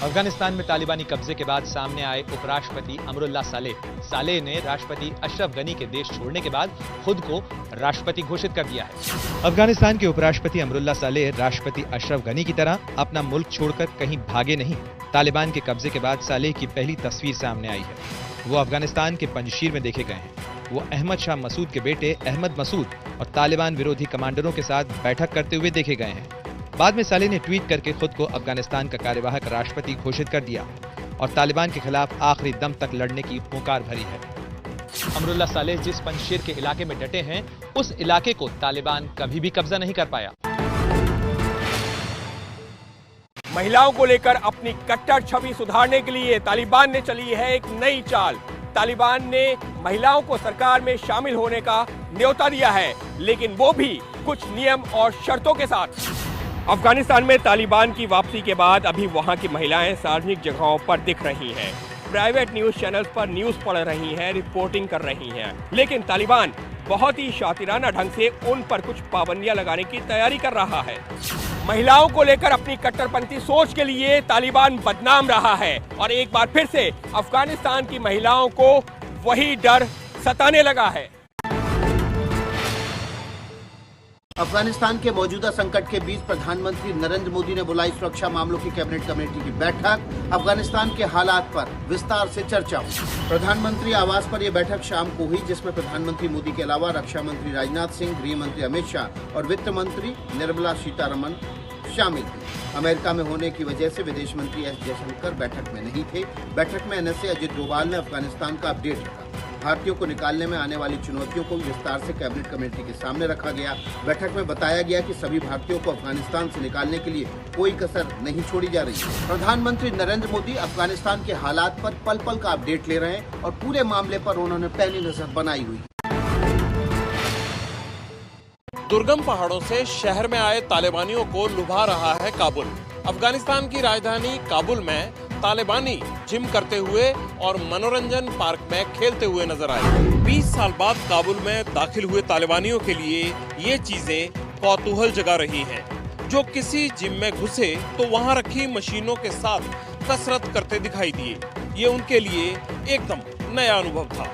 अफगानिस्तान में तालिबानी कब्जे के बाद सामने आए उपराष्ट्रपति अमरुल्लाह सालेह ने राष्ट्रपति अशरफ गनी के देश छोड़ने के बाद खुद को राष्ट्रपति घोषित कर दिया है। अफगानिस्तान के उपराष्ट्रपति अमरुल्लाह सालेह राष्ट्रपति अशरफ गनी की तरह अपना मुल्क छोड़कर कहीं भागे नहीं। तालिबान के कब्जे के बाद सालेह की पहली तस्वीर सामने आई है। वो अफगानिस्तान के पंजशीर में देखे गए हैं। वो अहमद शाह मसूद के बेटे अहमद मसूद और तालिबान विरोधी कमांडरों के साथ बैठक करते हुए देखे गए हैं। बाद में सालेह ने ट्वीट करके खुद को अफगानिस्तान का कार्यवाहक राष्ट्रपति घोषित कर दिया और तालिबान के खिलाफ आखिरी दम तक लड़ने की हुंकार भरी है। अमरुल्लाह सालेह जिस पंजशीर के इलाके में डटे हैं, उस इलाके को तालिबान कभी भी कब्जा नहीं कर पाया। महिलाओं को लेकर अपनी कट्टर छवि सुधारने के लिए तालिबान ने चली है एक नई चाल। तालिबान ने महिलाओं को सरकार में शामिल होने का न्योता दिया है, लेकिन वो भी कुछ नियम और शर्तों के साथ। अफगानिस्तान में तालिबान की वापसी के बाद अभी वहां की महिलाएं सार्वजनिक जगहों पर दिख रही हैं, प्राइवेट न्यूज चैनल्स पर न्यूज पढ़ रही हैं, रिपोर्टिंग कर रही हैं। लेकिन तालिबान बहुत ही शातिराना ढंग से उन पर कुछ पाबंदियां लगाने की तैयारी कर रहा है। महिलाओं को लेकर अपनी कट्टरपंथी सोच के लिए तालिबान बदनाम रहा है और एक बार फिर से अफगानिस्तान की महिलाओं को वही डर सताने लगा है। अफगानिस्तान के मौजूदा संकट के बीच प्रधानमंत्री नरेंद्र मोदी ने बुलाई सुरक्षा मामलों की कैबिनेट कमेटी की बैठक। अफगानिस्तान के हालात पर विस्तार से चर्चा हुई। प्रधानमंत्री आवास पर यह बैठक शाम को हुई, जिसमें प्रधानमंत्री मोदी के अलावा रक्षा मंत्री राजनाथ सिंह, गृह मंत्री अमित शाह और वित्त मंत्री निर्मला सीतारमण शामिल थे। अमेरिका में होने की वजह से विदेश मंत्री एस जयशंकर बैठक में नहीं थे। बैठक में एनएसए अजित डोभाल ने अफगानिस्तान का अपडेट रखा। भारतीयों को निकालने में आने वाली चुनौतियों को विस्तार से कैबिनेट कमेटी के सामने रखा गया। बैठक में बताया गया कि सभी भारतीयों को अफगानिस्तान से निकालने के लिए कोई कसर नहीं छोड़ी जा रही है। प्रधानमंत्री नरेंद्र मोदी अफगानिस्तान के हालात पर पल पल का अपडेट ले रहे हैं और पूरे मामले पर उन्होंने पहली नजर बनाई हुई। दुर्गम पहाड़ों से शहर में आए तालिबानियों को लुभा रहा है काबुल। अफगानिस्तान की राजधानी काबुल में तालिबानी जिम करते हुए और मनोरंजन पार्क में खेलते हुए नजर आए। 20 साल बाद काबुल में दाखिल हुए तालिबानियों के लिए ये चीजें कौतूहल जगा रही हैं। जो किसी जिम में घुसे तो वहां रखी मशीनों के साथ कसरत करते दिखाई दिए। ये उनके लिए एकदम नया अनुभव था।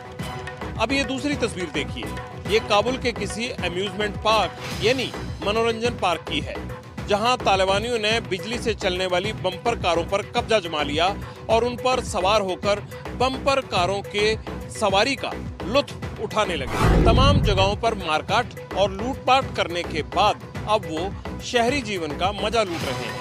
अब ये दूसरी तस्वीर देखिए। ये काबुल के किसी अम्यूजमेंट पार्क यानी मनोरंजन पार्क की है, जहां तालिबानियों ने बिजली से चलने वाली बम्पर कारों पर कब्जा जमा लिया और उन पर सवार होकर बम्पर कारों के सवारी का लुत्फ उठाने लगे। तमाम जगहों पर मारकाट और लूटपाट करने के बाद अब वो शहरी जीवन का मजा लूट रहे हैं।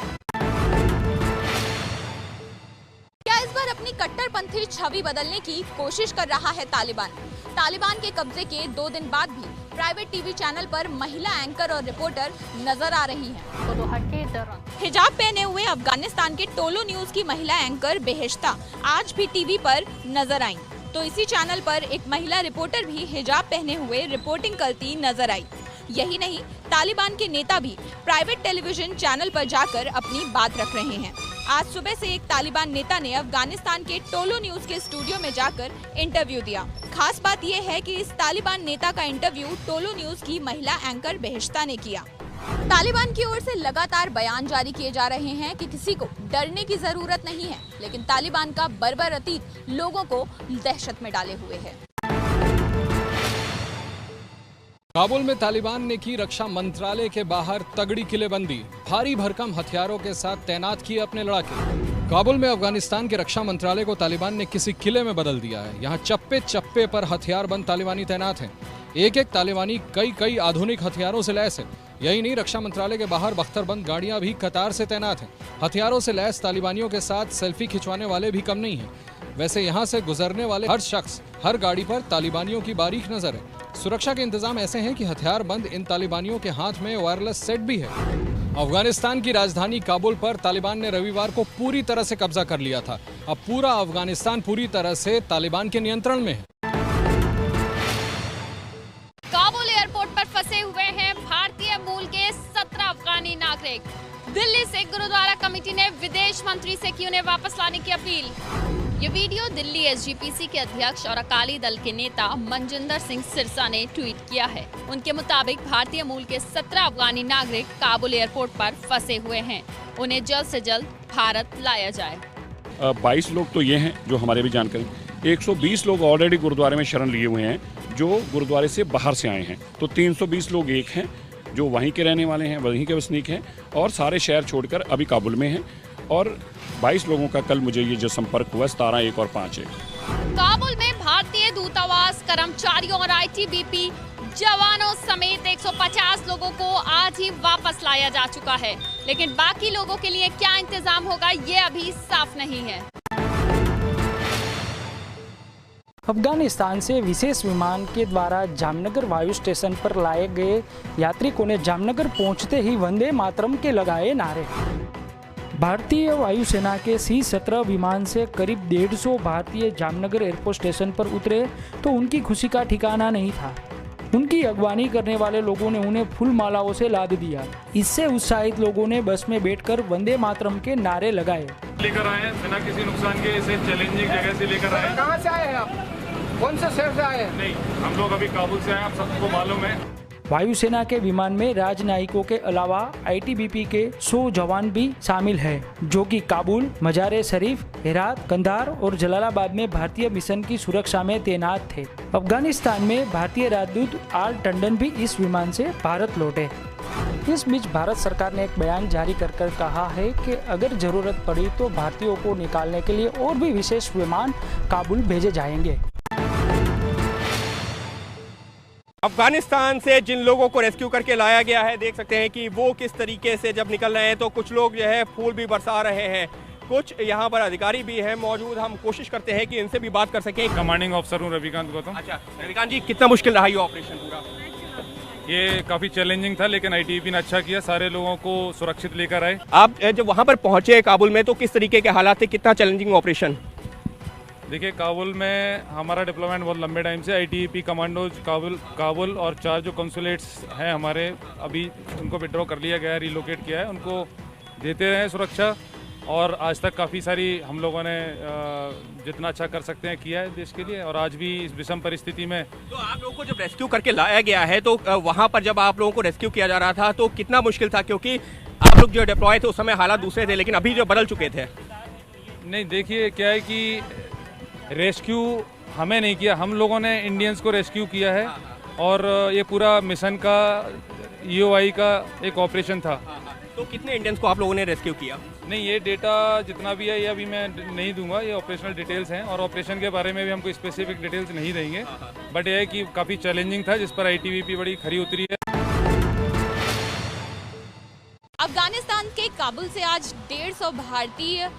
क्या इस बार अपनी कट्टरपंथी छवि बदलने की कोशिश कर रहा है तालिबान? तालिबान के कब्जे के 2 दिन बाद भी प्राइवेट टीवी चैनल पर महिला एंकर और रिपोर्टर नजर आ रही हैं। हिजाब पहने हुए अफगानिस्तान के टोलो न्यूज की महिला एंकर बेहेश्ता आज भी टीवी पर नजर आईं। तो इसी चैनल पर एक महिला रिपोर्टर भी हिजाब पहने हुए रिपोर्टिंग करती नजर आई। यही नहीं, तालिबान के नेता भी प्राइवेट टेलीविजन चैनल पर जाकर अपनी बात रख रहे हैं। आज सुबह से एक तालिबान नेता ने अफगानिस्तान के टोलो न्यूज के स्टूडियो में जाकर इंटरव्यू दिया। खास बात यह है कि इस तालिबान नेता का इंटरव्यू टोलो न्यूज की महिला एंकर बेहेश्ता ने किया। तालिबान की ओर से लगातार बयान जारी किए जा रहे हैं कि किसी को डरने की जरूरत नहीं है, लेकिन तालिबान का बर्बर अतीत लोगों को दहशत में डाले हुए है। काबुल में तालिबान ने की रक्षा मंत्रालय के बाहर तगड़ी किलेबंदी। भारी भरकम हथियारों के साथ तैनात किए अपने लड़ाके। काबुल में अफगानिस्तान के रक्षा मंत्रालय को तालिबान ने किसी किले में बदल दिया है। यहाँ चप्पे चप्पे पर हथियारबंद तालिबानी तैनात हैं। एक एक तालिबानी कई आधुनिक हथियारों से लैस है। यही नहीं, रक्षा मंत्रालय के बाहर बख्तरबंद गाड़ियां भी कतार से तैनात हैं। हथियारों से लैस तालिबानियों के साथ सेल्फी खिंचवाने वाले भी कम नहीं हैं। वैसे यहाँ से गुजरने वाले हर शख्स, हर गाड़ी पर तालिबानियों की बारीक नजर है। सुरक्षा के इंतजाम ऐसे हैं कि हथियारबंद इन तालिबानियों के हाथ में वायरलेस सेट भी है। अफगानिस्तान की राजधानी काबुल पर तालिबान ने रविवार को पूरी तरह से कब्जा कर लिया था। अब पूरा अफगानिस्तान पूरी तरह से तालिबान के नियंत्रण में है। काबुल एयरपोर्ट पर फंसे हुए हैं भारतीय मूल के 17 अफगानी नागरिक। दिल्ली सिख गुरुद्वारा कमेटी ने विदेश मंत्री से की उन्हें वापस लाने की अपील। ये वीडियो दिल्ली एसजीपीसी के अध्यक्ष और अकाली दल के नेता मनजिंदर सिंह सिरसा ने ट्वीट किया है। उनके मुताबिक भारतीय मूल के 17 अफगानी नागरिक काबुल एयरपोर्ट पर फंसे हुए हैं। उन्हें जल्द से जल्द भारत लाया जाए। 22 लोग तो ये हैं जो हमारे भी जानकारी, 120 लोग ऑलरेडी गुरुद्वारे में शरण लिए हुए हैं जो गुरुद्वारे से बाहर से आए हैं। तो 320 लोग एक हैं जो वहीं के रहने वाले हैं, वहीं के वसनीक हैं और सारे शहर छोड़कर अभी काबुल में हैं। और 22 लोगों का कल मुझे ये जो संपर्क हुआ 17, 1 और 5 है। काबुल में भारतीय दूतावास कर्मचारियों और आईटीबीपी जवानों समेत 150 लोगों को आज ही वापस लाया जा चुका है, लेकिन बाकी लोगों के लिए क्या इंतजाम होगा ये अभी साफ नहीं है। अफगानिस्तान से विशेष विमान के द्वारा जामनगर वायु स्टेशन पर लाए गए यात्रिकों ने जामनगर पहुंचते ही वंदे मातरम के लगाए नारे। भारतीय वायुसेना के C-17 विमान से करीब 150 भारतीय जामनगर एयरपोर्ट स्टेशन पर उतरे तो उनकी खुशी का ठिकाना नहीं था। उनकी अगवानी करने वाले लोगों ने उन्हें फूल मालाओं से लाद दिया। इससे उत्साहित लोगों ने बस में बैठकर वंदे मातरम के नारे लगाए। लेकर आए हैं बिना किसी नुकसान के, इसे चैलेंजिंग जगह से लेकर आए। कहाँ से आए हैं आप? कौन से शहर से आए हैं? नहीं, हम लोग अभी काबुल से आए, आप सबको मालूम है। वायुसेना के विमान में राजनयिकों के अलावा आईटीबीपी के 100 जवान भी शामिल हैं, जो कि काबुल, मजार शरीफ, हेरात, कंधार और जलालाबाद में भारतीय मिशन की सुरक्षा में तैनात थे। अफगानिस्तान में भारतीय राजदूत आर टंडन भी इस विमान से भारत लौटे। इस बीच भारत सरकार ने एक बयान जारी कर कहा है कि अगर जरूरत पड़ी तो भारतीयों को निकालने के लिए और भी विशेष विमान काबुल भेजे जाएंगे। अफगानिस्तान से जिन लोगों को रेस्क्यू करके लाया गया है, देख सकते हैं कि वो किस तरीके से जब निकल रहे हैं तो कुछ लोग जो है फूल भी बरसा रहे हैं। कुछ यहाँ पर अधिकारी भी हैं मौजूद, हम कोशिश करते हैं कि इनसे भी बात कर सकें। कमांडिंग ऑफिसर हूँ रविकांत गौतम। अच्छा रविकांत जी, कितना मुश्किल रहा ये ऑपरेशन पूरा? ये काफ़ी चैलेंजिंग था, लेकिन आईटीबीपी ने अच्छा किया, सारे लोगों को सुरक्षित लेकर आए। आप जब वहाँ पर पहुँचे काबुल में तो किस तरीके के हालात थे, कितना चैलेंजिंग ऑपरेशन? देखिए, काबुल में हमारा डिप्लॉयमेंट बहुत लंबे टाइम से, आईटीबीपी कमांडोज काबुल और 4 जो कंसुलेट्स हैं हमारे, अभी उनको विड्रॉ कर लिया गया है, रिलोकेट किया है, उनको देते रहे सुरक्षा। और आज तक काफ़ी सारी हम लोगों ने जितना अच्छा कर सकते हैं किया है देश के लिए। और आज भी इस विषम परिस्थिति में तो आप लोगों को जब रेस्क्यू करके लाया गया है तो वहाँ पर जब आप लोगों को रेस्क्यू किया जा रहा था तो कितना मुश्किल था, क्योंकि आप लोग जो डिप्लॉय थे उस समय हालात दूसरे थे, लेकिन अभी जो बदल चुके थे? नहीं, देखिए क्या है कि रेस्क्यू हमें नहीं किया, हम लोगों ने इंडियंस को रेस्क्यू किया है। और ये पूरा मिशन का EOI का एक ऑपरेशन था। तो कितने इंडियंस को आप लोगों ने रेस्क्यू किया? नहीं, ये डेटा जितना भी है ये अभी मैं नहीं दूंगा, ये ऑपरेशनल डिटेल्स हैं और ऑपरेशन के बारे में भी हमको स्पेसिफिक डिटेल्स नहीं देंगे। बट ये है कि काफ़ी चैलेंजिंग था, जिस पर आईटीबीपी बड़ी खरी उतरी है। अफगानिस्तान के काबुल से आज 150 भारतीय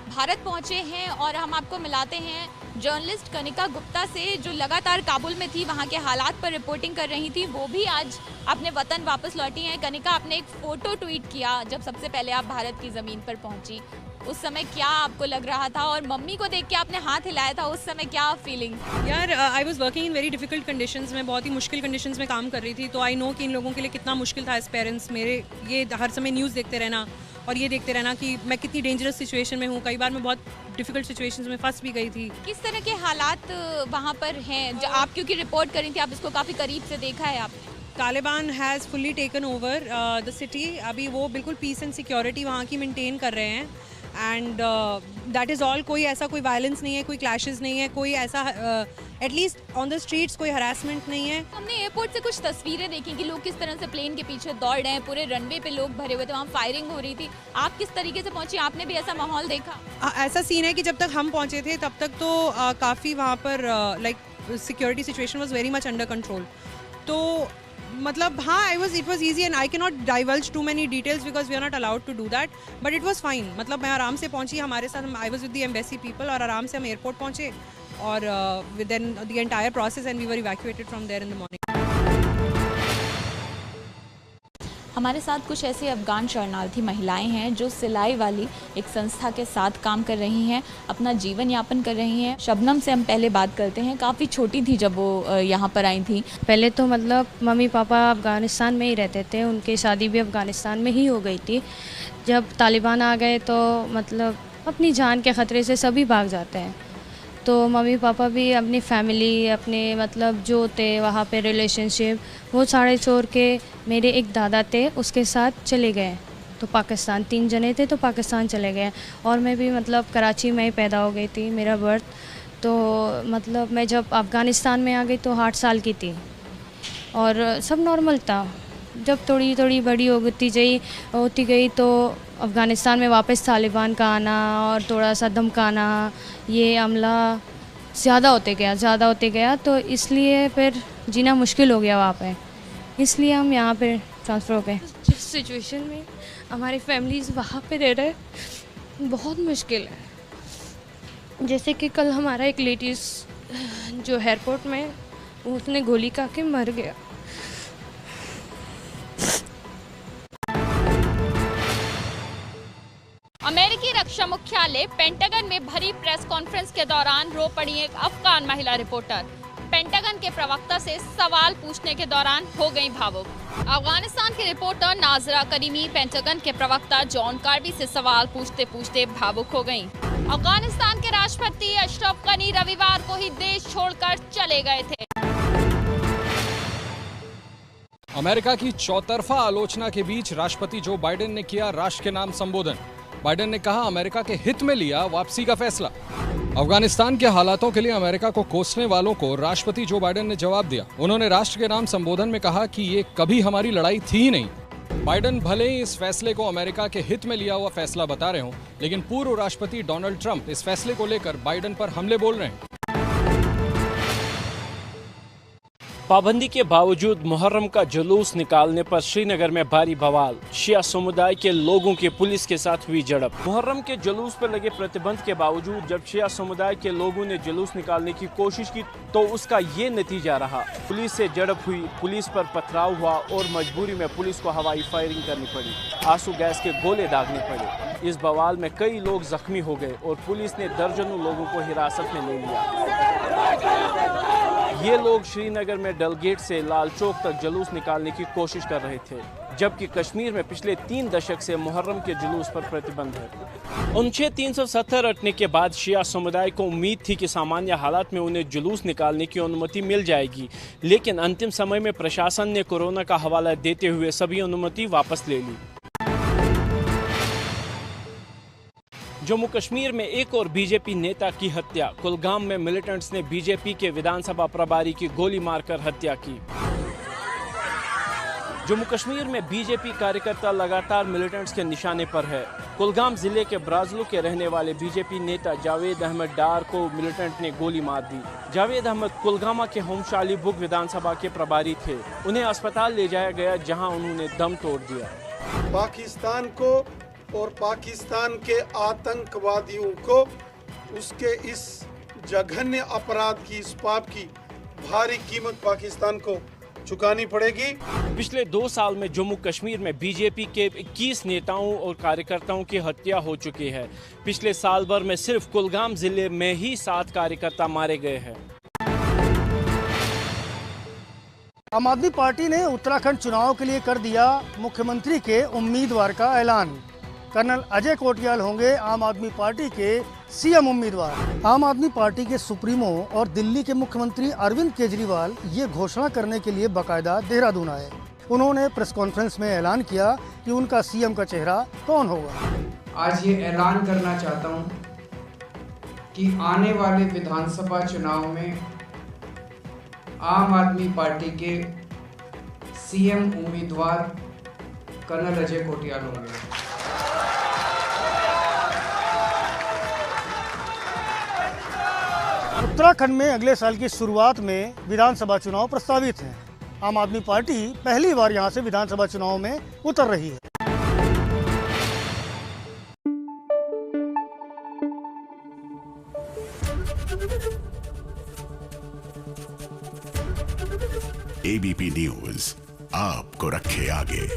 भारत पहुंचे हैं और हम आपको मिलाते हैं जर्नलिस्ट कनिका गुप्ता से, जो लगातार काबुल में थी, वहां के हालात पर रिपोर्टिंग कर रही थी। वो भी आज अपने वतन वापस लौटी हैं। कनिका, आपने एक फ़ोटो ट्वीट किया जब सबसे पहले आप भारत की ज़मीन पर पहुंची, उस समय क्या आपको लग रहा था? और मम्मी को देख के आपने हाथ हिलाया था, उस समय क्या फीलिंग? यार, I was working in very difficult conditions में, बहुत ही मुश्किल कंडीशंस में काम कर रही थी। तो आई नो कि इन लोगों के लिए कितना मुश्किल था एज पेरेंट्स। मेरे ये हर समय न्यूज़ देखते रहना और ये देखते रहना कि मैं कितनी डेंजरस सिचुएशन में हूँ। कई बार मैं बहुत डिफिकल्ट सिचुएशंस में फंस भी गई थी। किस तरह के हालात वहाँ पर हैं? जो आप क्योंकि रिपोर्ट करी थी, आप इसको काफ़ी करीब से देखा है आपने। Taliban has fully taken over the city. अभी वो बिल्कुल पीस एंड सिक्योरिटी वहाँ की मेंटेन कर रहे हैं। And that is all. कोई ऐसा कोई वायलेंस नहीं है, कोई क्लैशेस नहीं है, कोई ऐसा एटलीस्ट ऑन द स्ट्रीट्स कोई हरासमेंट नहीं है। हमने एयरपोर्ट से कुछ तस्वीरें देखी कि लोग किस तरह से प्लेन के पीछे दौड़ रहे हैं, पूरे रनवे पे लोग भरे हुए थे, वहाँ फायरिंग हो रही थी। आप किस तरीके से पहुंची? आपने भी ऐसा माहौल देखा? ऐसा सीन है कि जब तक हम पहुँचे थे तब तक तो काफ़ी वहाँ पर like security situation was very much under control. तो मतलब हाँ, it was easy and I can not divulge too many details because we are not allowed to do that, but it was fine. मतलब मैं आराम से पहुंची, हमारे साथ I was with the embassy people और आराम से हम एयरपोर्ट पहुंचे और with then the entire process and we were evacuated from there in the morning. हमारे साथ कुछ ऐसी अफगान शरणार्थी महिलाएं हैं जो सिलाई वाली एक संस्था के साथ काम कर रही हैं, अपना जीवन यापन कर रही हैं। शबनम से हम पहले बात करते हैं। काफ़ी छोटी थी जब वो यहाँ पर आई थी। पहले तो मतलब मम्मी पापा अफ़गानिस्तान में ही रहते थे, उनकी शादी भी अफ़गानिस्तान में ही हो गई थी। जब तालिबान आ गए तो मतलब अपनी जान के ख़तरे से सभी भाग जाते हैं। तो मम्मी पापा भी अपनी फैमिली, अपने मतलब जो थे वहाँ पे रिलेशनशिप, वो सारे छोड़ के मेरे एक दादा थे उसके साथ चले गए। तो तो पाकिस्तान, 3 जने थे तो पाकिस्तान चले गए। और मैं भी मतलब कराची में ही पैदा हो गई थी, मेरा बर्थ। तो मतलब मैं जब अफ़गानिस्तान में आ गई तो 8 साल की थी और सब नॉर्मल था। जब थोड़ी थोड़ी बड़ी होती गई तो अफ़गानिस्तान में वापस तालिबान का आना और थोड़ा सा धमकाना, ये अमला ज़्यादा होते गया तो इसलिए फिर जीना मुश्किल हो गया वहाँ पे, इसलिए हम यहाँ पे ट्रांसफ़र हो गए। जिस सिचुएशन में हमारी फैमिलीज़ वहाँ पे रह रहे, बहुत मुश्किल है। जैसे कि कल हमारा एक लेडीज़ जो एयरपोर्ट में, उसने गोली खा के मर गया। अमेरिकी रक्षा मुख्यालय पेंटागन में भरी प्रेस कॉन्फ्रेंस के दौरान रो पड़ी एक अफगान महिला रिपोर्टर। पेंटागन के प्रवक्ता से सवाल पूछने के दौरान हो गई भावुक। अफगानिस्तान की रिपोर्टर नाजरा करीमी पेंटागन के प्रवक्ता जॉन कार्बी से सवाल पूछते पूछते भावुक हो गईं। अफगानिस्तान के राष्ट्रपति अशरफ गनी रविवार को ही देश छोड़कर चले गए थे। अमेरिका की चौतरफा आलोचना के बीच राष्ट्रपति जो बाइडेन ने किया राष्ट्र के नाम संबोधन। बाइडेन ने कहा अमेरिका के हित में लिया वापसी का फैसला। अफगानिस्तान के हालातों के लिए अमेरिका को कोसने वालों को राष्ट्रपति जो बाइडेन ने जवाब दिया। उन्होंने राष्ट्र के नाम संबोधन में कहा कि ये कभी हमारी लड़ाई थी ही नहीं। बाइडेन भले ही इस फैसले को अमेरिका के हित में लिया हुआ फैसला बता रहे हों, लेकिन पूर्व राष्ट्रपति डोनाल्ड ट्रंप इस फैसले को लेकर बाइडेन पर हमले बोल रहे हैं। पाबंदी के बावजूद मुहर्रम का जुलूस निकालने पर श्रीनगर में भारी बवाल। शिया समुदाय के लोगों की पुलिस के साथ हुई झड़प। मुहर्रम के जुलूस पर लगे प्रतिबंध के बावजूद जब शिया समुदाय के लोगों ने जुलूस निकालने की कोशिश की तो उसका ये नतीजा रहा। पुलिस से झड़प हुई, पुलिस पर पथराव हुआ और मजबूरी में पुलिस को हवाई फायरिंग करनी पड़ी। आंसू गैस के गोले दागने पड़े। इस बवाल में कई लोग जख्मी हो गए और पुलिस ने दर्जनों लोगों को हिरासत में ले लिया। ये लोग श्रीनगर में डलगेट से लाल चौक तक जुलूस निकालने की कोशिश कर रहे थे, जबकि कश्मीर में पिछले 3 दशक से मुहर्रम के जुलूस पर प्रतिबंध है। अनुच्छेद 370 हटने के बाद शिया समुदाय को उम्मीद थी कि सामान्य हालात में उन्हें जुलूस निकालने की अनुमति मिल जाएगी, लेकिन अंतिम समय में प्रशासन ने कोरोना का हवाला देते हुए सभी अनुमति वापस ले ली। जम्मू कश्मीर में एक और बीजेपी नेता की हत्या। कुलगाम में मिलिटेंट्स ने बीजेपी के विधानसभा प्रभारी की गोली मारकर हत्या की। जम्मू कश्मीर में बीजेपी कार्यकर्ता लगातार मिलिटेंट्स के निशाने पर है। कुलगाम जिले के ब्राजलू के रहने वाले बीजेपी नेता जावेद अहमद डार को मिलिटेंट ने गोली मार दी। जावेद अहमद कुलगामा के होमशाली बुग विधानसभा के प्रभारी थे। उन्हें अस्पताल ले जाया गया, जहां उन्होंने दम तोड़ दिया। पाकिस्तान को और पाकिस्तान के आतंकवादियों को उसके इस जघन्य अपराध की, इस पाप की भारी कीमत पाकिस्तान को चुकानी पड़ेगी। पिछले 2 साल में जम्मू कश्मीर में बीजेपी के 21 नेताओं और कार्यकर्ताओं की हत्या हो चुकी है। पिछले साल भर में सिर्फ कुलगाम जिले में ही 7 कार्यकर्ता मारे गए हैं। आम आदमी पार्टी ने उत्तराखंड चुनाव के लिए कर दिया मुख्यमंत्री के उम्मीदवार का ऐलान। कर्नल अजय कोटियाल होंगे आम आदमी पार्टी के सीएम उम्मीदवार। आम आदमी पार्टी के सुप्रीमो और दिल्ली के मुख्यमंत्री अरविंद केजरीवाल ये घोषणा करने के लिए बाकायदा देहरादून आए। उन्होंने प्रेस कॉन्फ्रेंस में ऐलान किया कि उनका सीएम का चेहरा कौन होगा। आज ये ऐलान करना चाहता हूँ कि आने वाले विधानसभा चुनाव में आम आदमी पार्टी के सीएम उम्मीदवार कर्नल अजय कोटियाल होंगे। उत्तराखंड में अगले साल की शुरुआत में विधानसभा चुनाव प्रस्तावित हैं। आम आदमी पार्टी पहली बार यहां से विधानसभा चुनाव में उतर रही है। एबीपी न्यूज़ आपको रखे आगे।